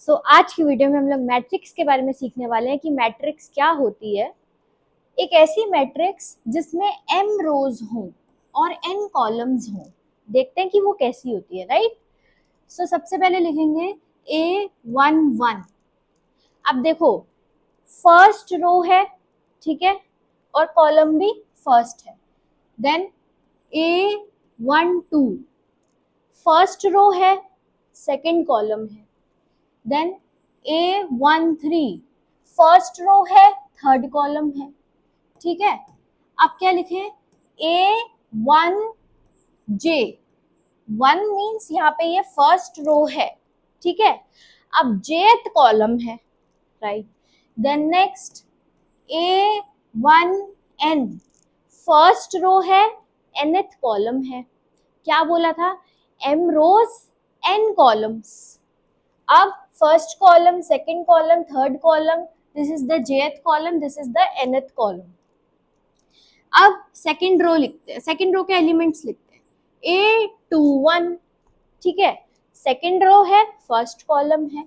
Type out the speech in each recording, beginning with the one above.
आज की वीडियो में हम लोग मैट्रिक्स के बारे में सीखने वाले हैं कि मैट्रिक्स क्या होती है। एक ऐसी मैट्रिक्स जिसमें m रोज हों और n कॉलम्स हों। देखते हैं कि वो कैसी होती है, राइट। सबसे पहले लिखेंगे A11। अब देखो, फर्स्ट रो है, ठीक है, और कॉलम भी फर्स्ट है। देन A12 फर्स्ट रो है, सेकंड कॉलम है। देन A13 फर्स्ट रो है, थर्ड कॉलम है, ठीक है। अब क्या लिखें, A1J, 1 मीन्स यहाँ पे ये फर्स्ट रो है, ठीक है। अब जेथ कॉलम है, right. Then next A1N first row है, nth कॉलम है। क्या बोला था, m रोज n कॉलम्स। अब first column, second column, third column, this is the jth column, this is the nth column. अब सेकंड रो लिखते हैं, सेकंड रो के एलिमेंट्स लिखते हैं। A21, ठीक है, सेकंड रो है, फर्स्ट कॉलम है।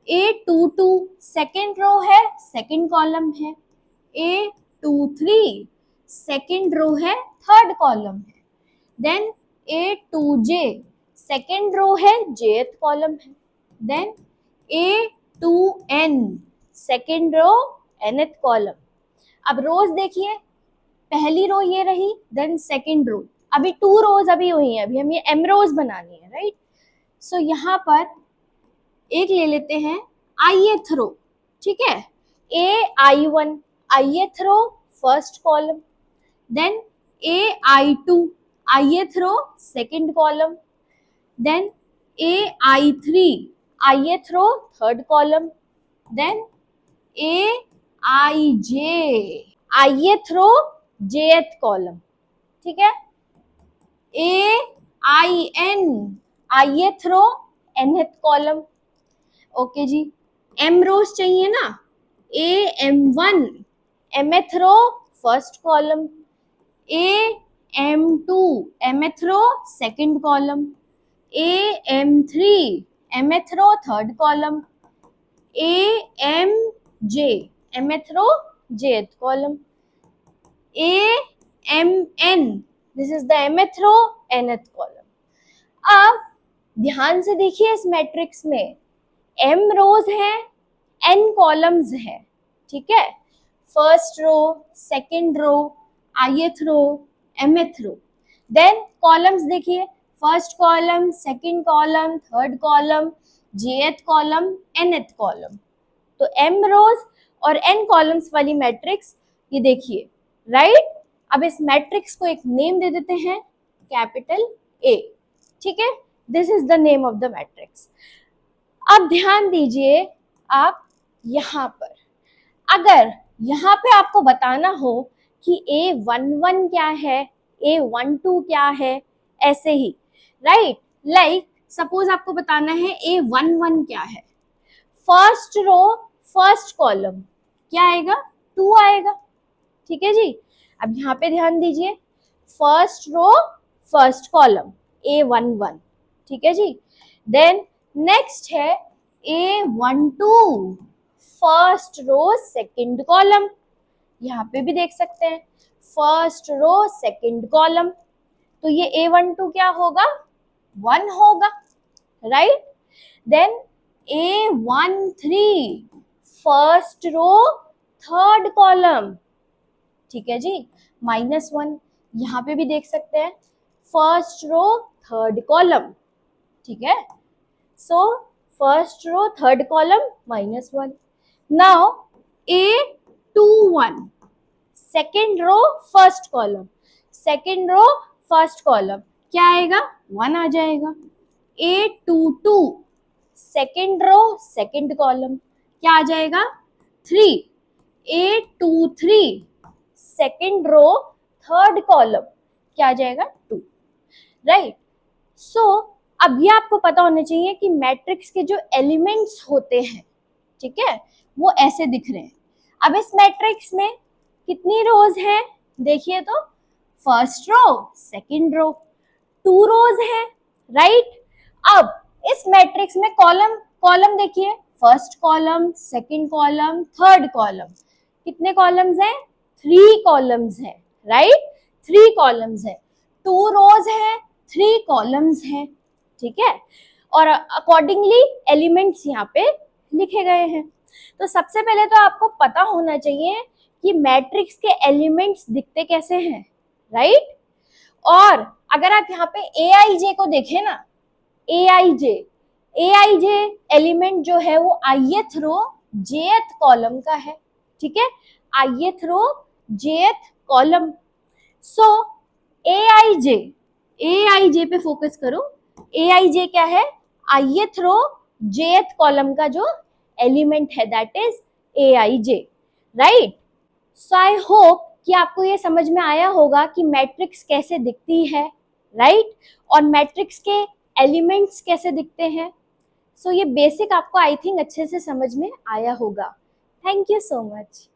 A22 सेकंड रो है, सेकंड कॉलम है। A23 सेकंड रो है, थर्ड कॉलम है। देन A2J सेकंड रो है, jth कॉलम है। Then A2N second row, nth column. अब रोज देखिए, पहली रो ये रही, देन सेकंड रो, अभी 2 रोज अभी हुई है, अभी हम ये m रोज बनानी है, राइट। यहाँ पर एक ले लेते हैं ith रो, ठीक है। AI1 ith row, first column. Then AI2 ith row, second column. Then AI3 ith row, third column. Then AIJ ith row, jth column, ठीक है। AIN ith row, nth column. Okay जी, m रोज चाहिए ना, AM1 mth row, first column. AM2 mth row, second column. AM3 mth row, third column. AMJ mth row, jth column. AMN this is the mth row, nth column. अब ध्यान से देखिए, इस matrix में m रोज हैं, n columns हैं, ठीक है। First row, second row, ith row, mth row. Then columns देखिए, first column, second column, third column, jth column, nth column. तो m रोज और n कॉलम्स वाली मैट्रिक्स ये देखिए, राइट। अब इस मैट्रिक्स को एक नेम दे देते हैं, कैपिटल A, ठीक है। This is the name of the matrix. अब ध्यान दीजिए, आप यहाँ पर, अगर यहाँ पे आपको बताना हो कि A11 क्या है, A12 क्या है, ऐसे ही, राइट। लाइक सपोज आपको बताना है A11 क्या है, फर्स्ट रो, फर्स्ट कॉलम, क्या आएगा, 2 आएगा, ठीक है जी। अब यहाँ पे ध्यान दीजिए, first row, first column, A11, ठीक है जी। देन नेक्स्ट है A12 first row, second column, यहाँ पे भी देख सकते हैं, फर्स्ट रो, सेकंड कॉलम। तो ये A12 क्या होगा, 1 होगा, right. Then A13 first row, third column, ठीक है जी, -1। यहाँ पे भी देख सकते हैं, फर्स्ट रो, थर्ड कॉलम, ठीक है। First row, third column, -1। Now A21 second row, first column, second row, first column, क्या आएगा, 1 आ जाएगा। A22 second row, second column, क्या आ जाएगा, 3। A23 second row, third column, क्या आ जाएगा, 2, राइट। अब ये आपको पता होना चाहिए कि मैट्रिक्स के जो एलिमेंट्स होते हैं, ठीक है, वो ऐसे दिख रहे हैं। अब इस मैट्रिक्स में कितनी रोज हैं, देखिए तो, फर्स्ट रो, सेकंड रो, 2 रोज हैं, राइट। अब इस मैट्रिक्स में कॉलम कॉलम देखिए, first column, second column, third column, कितने कॉलम्स हैं? 3 कॉलम्स हैं, राइट? 3 कॉलम्स हैं। 2 रोज हैं, 3 कॉलम्स हैं, ठीक है? और अकॉर्डिंगली एलिमेंट्स यहाँ पे लिखे गए हैं। तो सबसे पहले तो आपको पता होना चाहिए कि मैट्रिक्स के एलिमेंट्स दिखते कैसे हैं, राइट? और अगर आप यहाँ पे ए आई जे को देखें ना, ए आई जे एलिमेंट जो है वो ith रो jth कॉलम का है, ठीक है? ith row jth column. सो ए आई जे पे फोकस करो। ए आई जे क्या है? ith रो jth कॉलम का जो एलिमेंट है, that is a I J, right? So I hope कि आपको ये समझ में आया होगा कि मैट्रिक्स कैसे दिखती है, राइट? और मैट्रिक्स के एलिमेंट्स कैसे दिखते हैं। सो ये बेसिक आपको आई थिंक अच्छे से समझ में आया होगा। Thank you so much.